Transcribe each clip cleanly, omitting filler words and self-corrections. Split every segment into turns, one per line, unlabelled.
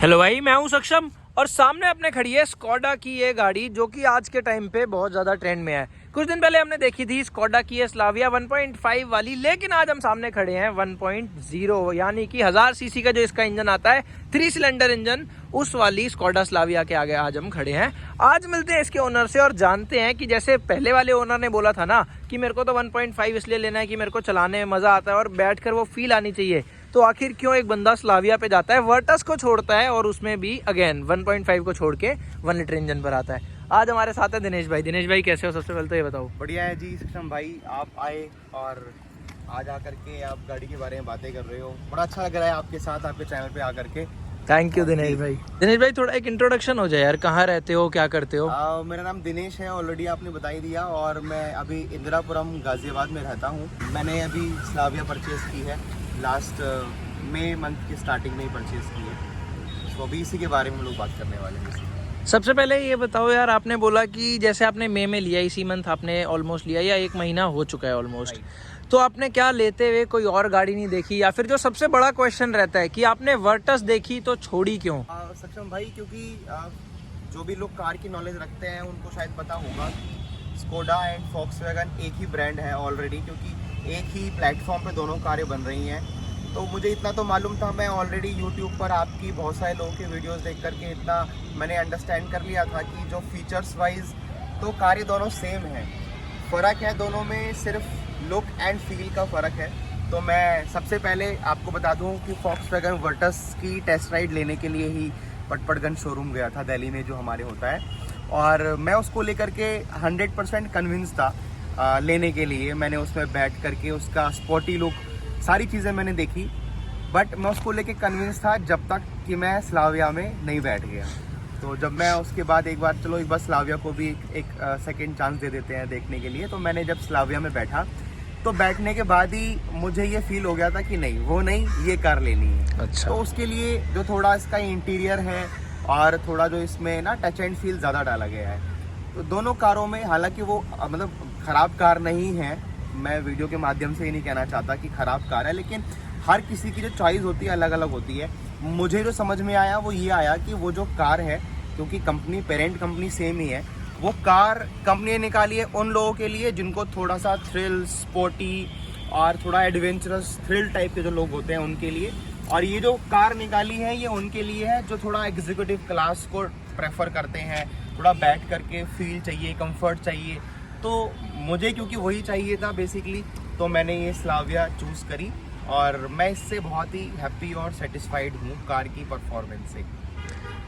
Hello भाई, मैं हूं सक्षम और सामने अपने खड़ी है स्कोडा की ये गाड़ी जो कि आज के टाइम पे बहुत ज़्यादा ट्रेंड में है। कुछ दिन पहले हमने देखी थी स्कोडा की ये स्लाविया 1.5 वाली, लेकिन आज हम सामने खड़े हैं 1.0 यानी कि 1000 सीसी का जो इसका इंजन आता है, 3 सिलेंडर इंजन, उस वाली स्कोडा स्लाविया के आगे आज हम खड़े हैं। आज मिलते हैं इसके ओनर से और जानते हैं कि जैसे पहले वाले ओनर ने बोला था ना कि मेरे को तो 1.5 इसलिए लेना है कि मेरे को चलाने में मज़ा आता है और बैठ कर वो फील आनी चाहिए, तो आखिर क्यों एक बंदा स्लाविया पे जाता है, वर्टस को छोड़ता है और उसमें भी अगेन 1.5 को छोड़ के 1 लीटर इंजन पर आता है। आज हमारे साथ है दिनेश भाई। दिनेश भाई कैसे हो? सबसे पहले तो ये बताओ।
बढ़िया है जी सक्षम भाई, आप आए और आज आकर के आप गाड़ी के बारे में बातें कर रहे हो, बड़ा अच्छा लग रहा है आपके साथ आपके चैनल पे आकर के।
थैंक यू दिनेश भाई। दिनेश भाई थोड़ा एक इंट्रोडक्शन हो जाए यार, कहाँ रहते हो, क्या करते हो?
मेरा नाम दिनेश है, ऑलरेडी आपने बता ही दिया, और मैं अभी इंदिरापुरम गाजियाबाद में रहता हूँ। मैंने अभी स्लाविया परचेज़ की है, लास्ट मई मंथ की स्टार्टिंग में ही परचेज़ की है, तो अभी इसी के बारे में हम लोग बात करने वाले हैं।
सबसे पहले ये बताओ यार, आपने बोला कि जैसे आपने मई में लिया, इसी मंथ आपने ऑलमोस्ट लिया या 1 महीना हो चुका है ऑलमोस्ट, तो आपने क्या लेते हुए कोई और गाड़ी नहीं देखी, या फिर जो सबसे बड़ा क्वेश्चन रहता है कि आपने वर्टस देखी तो छोड़ी क्यों?
सक्षम भाई, क्योंकि जो भी लोग कार की नॉलेज रखते हैं उनको शायद पता होगा स्कोडा एंड फॉक्सवैगन एक ही ब्रांड है ऑलरेडी, क्योंकि एक ही प्लेटफॉर्म पे दोनों कारें बन रही हैं। तो मुझे इतना तो मालूम था, मैं ऑलरेडी यूट्यूब पर आपकी बहुत सारे लोगों के वीडियोस देख करके इतना मैंने अंडरस्टैंड कर लिया था कि जो फीचर्स वाइज तो कारें दोनों सेम हैं, फ़र्क है दोनों में सिर्फ लुक एंड फील का फ़र्क है। तो मैं सबसे पहले आपको बता दूं कि फॉक्सवैगन वर्टस की टेस्ट राइड लेने के लिए ही पटपड़गंज शोरूम गया था दिल्ली में, जो हमारे होता है, और मैं उसको लेकर के 100% कन्विंस था लेने के लिए। मैंने उसमें बैठ करके उसका स्पोर्टी लुक सारी चीज़ें मैंने देखी, बट मैं उसको लेके कन्विंस था जब तक कि मैं स्लाविया में नहीं बैठ गया। तो जब मैं उसके बाद एक बार स्लाविया को भी एक सेकंड चांस दे देते हैं देखने के लिए, तो मैंने जब स्लाविया में बैठा तो बैठने के बाद ही मुझे ये फील हो गया था कि नहीं, वो नहीं, ये कार लेनी है।
अच्छा।
तो उसके लिए जो थोड़ा इसका इंटीरियर है और थोड़ा जो इसमें ना टच एंड फील ज़्यादा डाला गया है, तो दोनों कारों में, हालांकि वो मतलब ख़राब कार नहीं है, मैं वीडियो के माध्यम से ये नहीं कहना चाहता कि ख़राब कार है, लेकिन हर किसी की जो चॉइस होती है अलग अलग होती है। मुझे जो समझ में आया वो ये आया कि वो जो कार है, क्योंकि कंपनी पेरेंट कंपनी सेम ही है, वो कार कंपनी ने निकाली है उन लोगों के लिए जिनको थोड़ा सा थ्रिल, स्पोर्टी और थोड़ा एडवेंचरस थ्रिल टाइप के जो लोग होते हैं उनके लिए, और ये जो कार निकाली है ये उनके लिए है जो थोड़ा एग्जीक्यूटिव क्लास को प्रेफर करते हैं, थोड़ा बैठ करके फील चाहिए, कंफर्ट चाहिए। तो मुझे क्योंकि वही चाहिए था बेसिकली, तो मैंने ये स्लाविया चूज़ करी और मैं इससे बहुत ही हैप्पी और सेटिस्फाइड हूँ कार की परफॉर्मेंस से।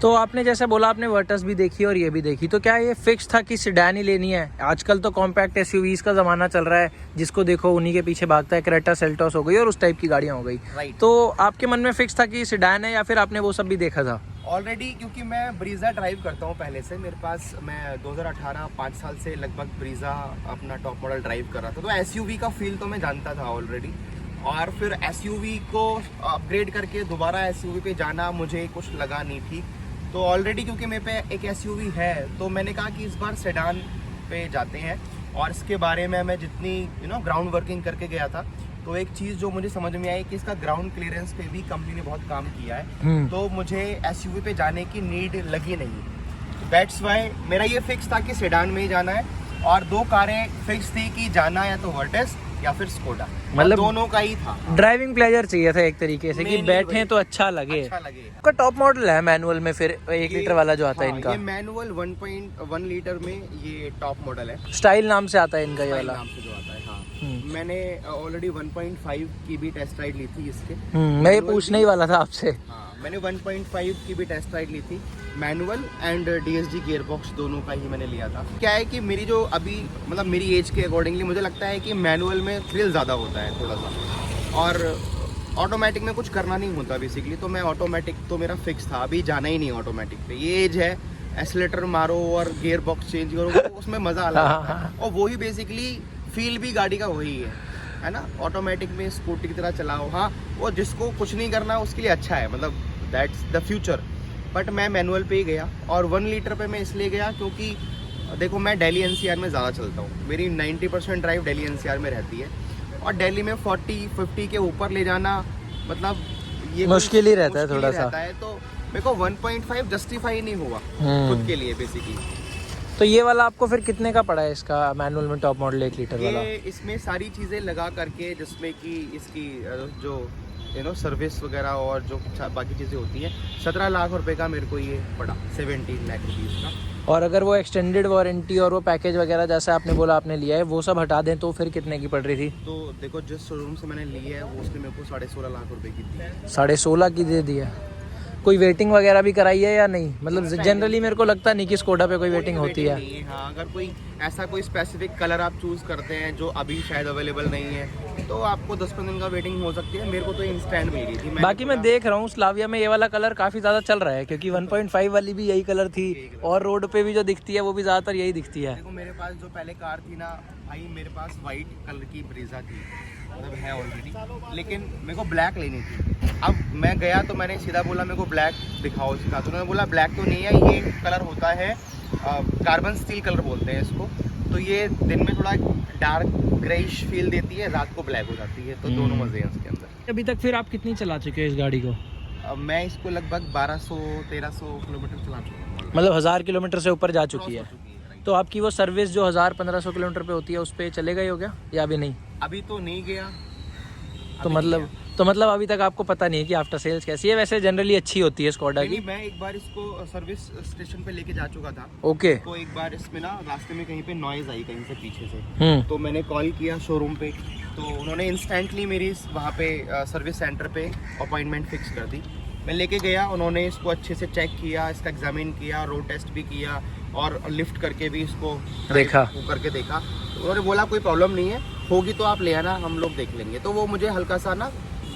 तो आपने जैसे बोला आपने वर्टस भी देखी और ये भी देखी, तो क्या ये फिक्स था कि सेडान ही लेनी है? आजकल तो कॉम्पैक्ट एसयूवीज का ज़माना चल रहा है, जिसको देखो उन्हीं के पीछे भागता है, क्रेटा सेल्टोस हो गई और उस टाइप की गाड़ियाँ हो गई। तो आपके मन में फिक्स था कि सेडान है, या फिर आपने वो सब भी देखा था?
ऑलरेडी क्योंकि मैं ब्रीज़ा ड्राइव करता हूँ पहले से, मेरे पास, मैं 2018 5 साल से लगभग ब्रीज़ा अपना टॉप मॉडल ड्राइव कर रहा था, तो एसयूवी का फील तो मैं जानता था ऑलरेडी। और फिर एसयूवी को अपग्रेड करके दोबारा एसयूवी पे जाना मुझे कुछ लगा नहीं ठीक, तो ऑलरेडी क्योंकि मेरे पे एक एसयूवी है, तो मैंने कहा कि इस बार सेडान पे जाते हैं। और इसके बारे में मैं जितनी ग्राउंड वर्किंग करके गया था, तो एक चीज़ जो मुझे समझ में आई कि इसका ग्राउंड क्लियरेंस पे भी कंपनी ने बहुत काम किया है, तो मुझे एसयूवी पे जाने की नीड लगी नहीं। दैट्स वाई मेरा ये फिक्स था कि सेडान में ही जाना है, और 2 कारें फिक्स थी कि जाना या तो वर्टस या फिर स्कोडा, मतलब दोनों का ही था।
ड्राइविंग प्लेजर चाहिए था एक तरीके से, कि बैठे तो अच्छा लगे। आपका टॉप मॉडल है मैनुअल में, फिर 1 लीटर वाला जो आता है इनका,
ये मैनुअल 1.1 लीटर में ये टॉप मॉडल है,
स्टाइल नाम से आता है इनका ये वाला,
नाम से जो आता है। हाँ, मैंने ऑलरेडी 1.5 की भी टेस्ट राइड ली थी इसके।
मैं ये पूछने ही वाला था आपसे।
हाँ, मैंने 1.5 की भी टेस्ट राइड ली थी, manual and DSG gear box दोनों का ही मैंने लिया था। क्या है कि मेरी जो अभी मतलब मेरी एज के अकॉर्डिंगली मुझे लगता है कि मैनुअल में थ्रिल ज़्यादा होता है थोड़ा सा, और ऑटोमेटिक में कुछ करना नहीं होता बेसिकली, तो मैं ऑटोमेटिक तो मेरा फिक्स था, अभी जाना ही नहीं ऑटोमेटिक पे। ये एज है, एक्सीलेटर मारो और गियर बॉक्स चेंज करो, तो उसमें मज़ा अलग आता है, और वही बेसिकली फील भी गाड़ी का वही है ना। ऑटोमेटिक में स्कूटी की तरह चलाओ, हाँ, वो जिसको कुछ नहीं करना उसके लिए अच्छा है, मतलब दैट्स द फ्यूचर। बट मैं मैनुअल पे ही गया, और 1 लीटर पे मैं इसलिए गया क्योंकि देखो मैं दिल्ली एनसीआर में ज़्यादा चलता हूँ, मेरी 90% ड्राइव दिल्ली एनसीआर में रहती है, और दिल्ली में 40-50 के ऊपर ले जाना मतलब ये
मुश्किल ही रहता है थोड़ा सा।
तो मेरे को 1.5 जस्टिफाई नहीं हुआ खुद के लिए बेसिकली।
तो ये वाला आपको फिर कितने का पड़ा है इसका मैनुअल में टॉप मॉडल 1 लीटर वाला?
ये इसमें सारी चीज़ें लगा करके, जिसमें कि इसकी जो सर्विस वगैरह और जो बाकी चीज़ें होती हैं, 17 लाख रुपए का मेरे को ये पड़ा, 17 लाख रुपीज़ का।
और अगर वो एक्सटेंडेड वारंटी और वो पैकेज वगैरह जैसे आपने बोला आपने लिया है, वो सब हटा दें तो फिर कितने की पड़ रही थी?
तो देखो, जिस शोरूम से मैंने ली है वो उसने मेरे को 16.5 लाख रुपए की दी।
16.5 की दे दिया। कोई वेटिंग वगैरह भी कराई है या नहीं? मतलब जनरली मेरे को लगता नहीं कि स्कोडा पे कोई वेटिंग होती है।
हाँ, अगर कोई ऐसा कोई स्पेसिफिक कलर आप चूज करते हैं जो अभी शायद अवेलेबल नहीं है, तो आपको 10-15 दिन का वेटिंग हो सकती है। मेरे को तो इंस्टेंट मिल गई थी।
बाकी मैं देख रहा हूँ स्लाविया में ये वाला कलर काफ़ी ज़्यादा चल रहा है, क्योंकि 1.5 वाली भी यही कलर थी और रोड पे भी जो दिखती है वो भी ज़्यादातर यही दिखती है।
देखो, मेरे पास जो पहले कार थी ना भाई, मेरे पास वाइट कलर की ब्रीजा थी, मतलब है ऑलरेडी, लेकिन मेरे को ब्लैक लेनी थी। अब मैं गया तो मैंने सीधा बोला मेरे को ब्लैक दिखाओ इसका, तो उन्होंने बोला ब्लैक तो नहीं है, ये कलर होता है कार्बन स्टील कलर बोलते हैं इसको। तो ये दिन में थोड़ा डार्क ग्रेइश फील देती है, रात को ब्लैक हो जाती है, तो दोनों मजे हैं इसके अंदर।
अभी तक फिर आप कितनी चला चुके हो इस गाड़ी को?
मैं इसको लगभग 1200-1300 किलोमीटर चला चुका हूँ,
मतलब 1000 किलोमीटर से ऊपर जा चुकी है। तो आपकी वो सर्विस जो 1000-1500 किलोमीटर पे होती है उस पर चले गए हो क्या या अभी नहीं?
अभी तो नहीं गया।
तो मतलब अभी तक आपको पता नहीं है कि आफ्टर सेल्स कैसी है? वैसे जनरली अच्छी होती है स्कोडा की।
मैं एक बार इसको सर्विस स्टेशन पे लेके जा चुका था।
ओके।
तो एक बार इसमें ना रास्ते में कहीं पे नॉइज आई कहीं से पीछे से, तो मैंने कॉल किया शोरूम पे, तो उन्होंने इंस्टेंटली मेरी वहाँ पे सर्विस सेंटर पे अपॉइंटमेंट फिक्स कर दी। मैं लेके गया, उन्होंने इसको अच्छे से चेक किया, इसका एग्जामिन किया, रोड टेस्ट भी किया और लिफ्ट करके भी इसको
देखा
करके देखा। तो उन्होंने बोला कोई प्रॉब्लम नहीं है, होगी तो आप ले आना, हम लोग देख लेंगे। तो वो मुझे हल्का सा ना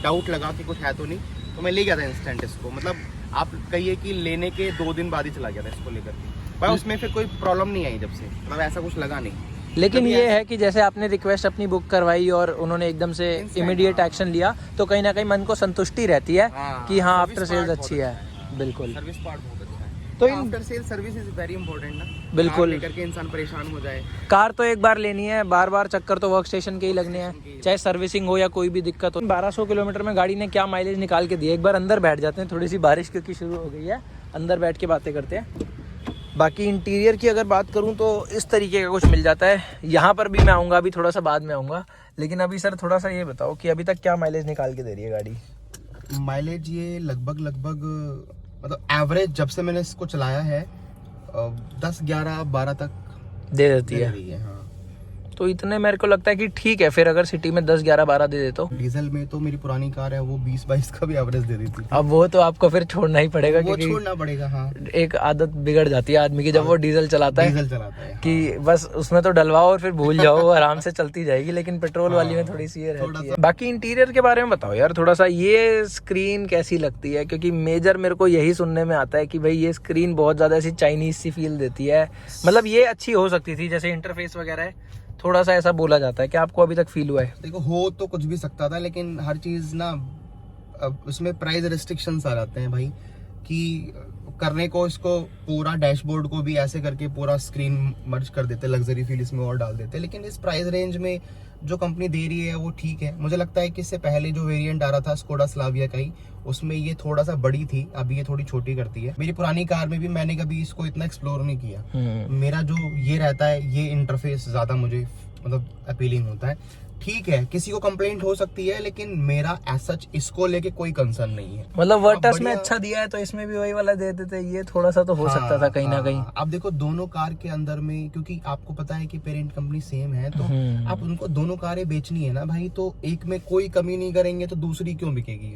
डाउट लगा कि कुछ है तो नहीं, तो मैं ले गया था इंस्टेंट इसको। मतलब आप कहिए कि लेने के 2 दिन बाद ही चला गया था इसको लेकर के, पर उसमें फिर कोई प्रॉब्लम नहीं आई जब से, मतलब ऐसा कुछ लगा नहीं।
लेकिन ये है कि जैसे आपने रिक्वेस्ट अपनी बुक करवाई और उन्होंने एकदम से इमीडिएट एक्शन लिया, तो कहीं ना कहीं मन को संतुष्टि रहती है कि हाँ आफ्टर सेल्स अच्छी है। बिल्कुल,
सर्विस पार्ट बहुत अच्छा है।
तो
after sale service is very important ना।
बिल्कुल,
लेकर के इंसान परेशान हो जाए।
कार तो एक बार लेनी है, बार बार चक्कर तो वर्क स्टेशन के ही लगने हैं, चाहे सर्विसिंग हो या कोई भी दिक्कत हो। 1200 किलोमीटर में गाड़ी ने क्या माइलेज निकाल के दिया? एक बार अंदर बैठ जाते हैं, थोड़ी सी बारिश क्योंकि शुरू हो गई है, अंदर बैठ के बातें करते हैं। बाकी इंटीरियर की अगर बात करूं तो इस तरीके का कुछ मिल जाता है। यहाँ पर भी मैं आऊँगा, अभी थोड़ा सा बाद में आऊँगा, लेकिन अभी सर थोड़ा सा ये बताओ कि अभी तक क्या माइलेज निकाल के दे रही है गाड़ी?
माइलेज ये लगभग मतलब एवरेज जब से मैंने इसको चलाया है 10, 11, 12 तक
दे देती है।
हाँ।
तो इतने मेरे को लगता है कि ठीक है। फिर अगर सिटी में 10, 11, 12 दे दे तो
डीजल में तो मेरी पुरानी कार है वो 20, 22 का भी एवरेज दे देती थी।
अब वो तो आपको फिर छोड़ना ही पड़ेगा,
वो
क्योंकि
छोड़ना पड़ेगा। हाँ,
एक आदत बिगड़ जाती है आदमी की जब वो डीजल चलाता है कि बस उसमें तो डलवाओ और फिर भूल जाओ, आराम से चलती जाएगी। लेकिन पेट्रोल वाली में थोड़ी सी ये रहती है। बाकी इंटीरियर के बारे में बताओ यार थोड़ा सा, ये स्क्रीन कैसी लगती है? क्योंकि मेजर मेरे को यही सुनने में आता है कि भाई ये स्क्रीन बहुत ज्यादा ऐसी चाइनीज सी फील देती है। मतलब ये अच्छी हो सकती थी, जैसे इंटरफेस वगैरह है, थोड़ा सा ऐसा बोला जाता है। क्या आपको अभी तक फील हुआ है?
देखो, हो तो कुछ भी सकता था, लेकिन हर चीज ना अब उसमें प्राइस रिस्ट्रिक्शंस आ जाते हैं भाई, कि करने को इसको पूरा डैशबोर्ड को भी ऐसे करके पूरा स्क्रीन मर्ज कर देते, लग्जरी फील इसमें और डाल देते। लेकिन इस प्राइस रेंज में जो कंपनी दे रही है वो ठीक है। मुझे लगता है कि इससे पहले जो वेरिएंट आ रहा था स्कोडा स्लाविया का ही, उसमें ये थोड़ा सा बड़ी थी, अभी ये थोड़ी छोटी करती है। मेरी पुरानी कार में भी मैंने कभी इसको इतना एक्सप्लोर नहीं किया। मेरा जो ये रहता है, ये इंटरफेस ज्यादा मुझे मतलब अपीलिंग होता है। ठीक है, किसी को कंप्लेंट हो सकती है, लेकिन मेरा एज सच इसको लेके कोई कंसर्न नहीं है।
मतलब वर्टस में अच्छा दिया है तो इसमें भी वही वाला दे देते, ये थोड़ा सा तो हो सकता था कहीं ना कहीं।
अब देखो, दोनों कार के अंदर में, क्योंकि आपको पता है कि पेरेंट कंपनी सेम है, तो आप उनको दोनों कारें बेचनी है ना भाई, तो एक में कोई कमी नहीं करेंगे तो दूसरी क्यों बिकेगी?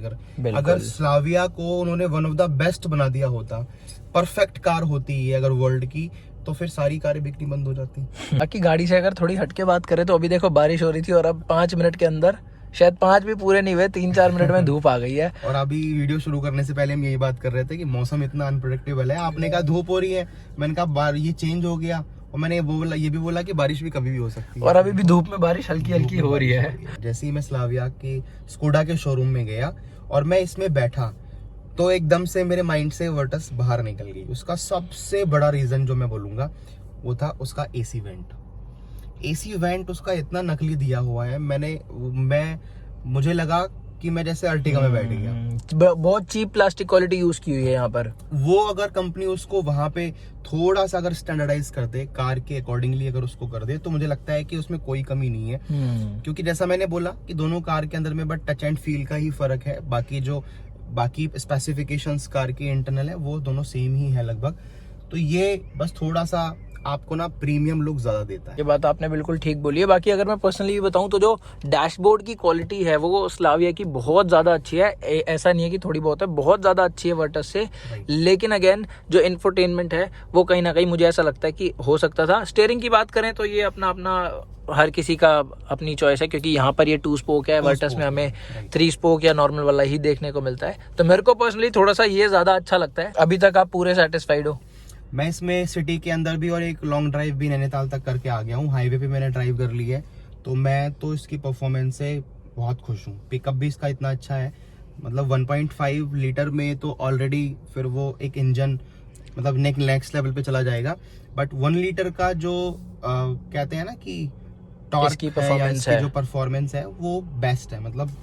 अगर स्लाविया को उन्होंने वन ऑफ द बेस्ट बना दिया होता, परफेक्ट कार होती है अगर वर्ल्ड की, तो फिर सारी कारें बिकनी बंद हो जाती।
बाकी गाड़ी से अगर थोड़ी हटके बात करें तो अभी देखो बारिश हो रही थी और अब 5 मिनट के अंदर, शायद 5 भी पूरे नहीं हुए, 3-4 मिनट में धूप आ गई है।
और अभी वीडियो शुरू करने से पहले हम यही बात कर रहे थे कि मौसम इतना अनप्रेडिक्टेबल है। आपने कहा धूप हो रही है, मैंने कहा ये चेंज हो गया, और मैंने ये भी बोला कि बारिश भी कभी भी हो सकती है।
और अभी भी धूप में बारिश हल्की हल्की हो रही है।
जैसे ही मैं स्लाविया के स्कोडा के शोरूम में गया और मैं इसमें बैठा, तो एकदम से मेरे माइंड से वर्टस बाहर निकल गई। उसका सबसे बड़ा रीजन जो मैं बोलूंगा वो था उसका एसी वेंट। एसी वेंट उसका इतना नकली दिया हुआ है, मुझे लगा कि मैं जैसे अर्टिगा में बैठ गया।
बहुत चीप प्लास्टिक क्वालिटी यूज की हुई है यहाँ पर।
वो अगर कंपनी उसको वहां पे थोड़ा सा अगर स्टैंडर्डाइज कर दे, कार के अकॉर्डिंगली अगर उसको कर दे, तो मुझे लगता है कि उसमें कोई कमी नहीं है। क्योंकि जैसा मैंने बोला कि दोनों कार के अंदर में बट टच एंड फील का ही फर्क है, बाकी स्पेसिफिकेशंस कार की इंटरनल है वो दोनों सेम ही है लगभग। तो ये बस थोड़ा सा आपको ना प्रीमियम लुक ज्यादा देता है।
ये बात आपने बिल्कुल ठीक बोली है। बाकी अगर मैं पर्सनली भी बताऊं तो जो डैशबोर्ड की क्वालिटी है वो स्लाविया की बहुत ज़्यादा अच्छी है। ऐसा नहीं है कि थोड़ी बहुत है, बहुत ज़्यादा अच्छी है वर्टस से। लेकिन अगेन जो इंफोटेनमेंट है वो कहीं ना कहीं मुझे ऐसा लगता है कि हो सकता था। स्टीयरिंग की बात करें तो ये अपना हर किसी का अपनी चॉइस है, क्योंकि यहाँ पर ये 2 स्पोक है, वर्टस में हमें 3 स्पोक या नॉर्मल वाला ही देखने को मिलता है। तो मेरे को पर्सनली थोड़ा सा ये ज़्यादा अच्छा लगता है। अभी तक आप पूरे सेटिस्फाइड हो?
मैं इसमें सिटी के अंदर भी और एक लॉन्ग ड्राइव भी नैनीताल तक करके आ गया हूँ। हाईवे पे मैंने ड्राइव कर ली है, तो मैं तो इसकी परफॉर्मेंस से बहुत खुश हूँ। पिकअप भी इसका इतना अच्छा है, मतलब 1.5 लीटर में तो ऑलरेडी फिर वो एक इंजन मतलब नेक्स्ट लेवल पे चला जाएगा। बट 1 लीटर का जो कहते हैं ना कि टॉर्क
की
है या
परफॉर्मेंस
इसकी
है,
जो परफॉर्मेंस है वो बेस्ट है। मतलब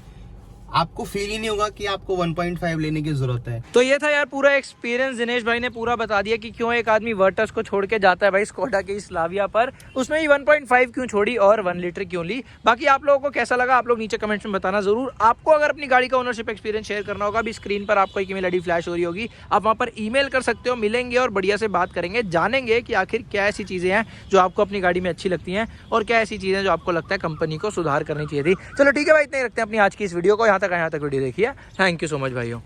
आपको फील ही नहीं होगा कि आपको 1.5 लेने की जरूरत है।
तो ये था यार पूरा एक्सपीरियंस। दिनेश भाई ने पूरा बता दिया कि क्यों एक आदमी वर्टस को छोड़ के जाता है भाई स्कोडा के स्लाविया पर, उसमें ही 1.5 क्यों छोड़ी और 1 लीटर क्यों ली। बाकी आप लोगों को कैसा लगा आप लोग नीचे कमेंट्स में बताना जरूर। आपको अगर अपनी गाड़ी का ओनरशिप एक्सपीरियंस शेयर करना होगा, अभी स्क्रीन पर आपको एक ईमेल आईडी फ्लैश हो रही होगी, आप वहाँ पर ईमेल कर सकते हो। मिलेंगे और बढ़िया से बात करेंगे, जानेंगे कि आखिर क्या ऐसी चीज़ें हैं जो आपको अपनी गाड़ी में अच्छी लगती हैं और क्या ऐसी चीज़ें जो आपको लगता है कंपनी को सुधार करनी चाहिए थी। चलो ठीक है भाई, इतने ही रखते हैं अपनी आज की इस वीडियो को। यहाँ तक वीडियो देखिए। थैंक यू सो मच भाइयों।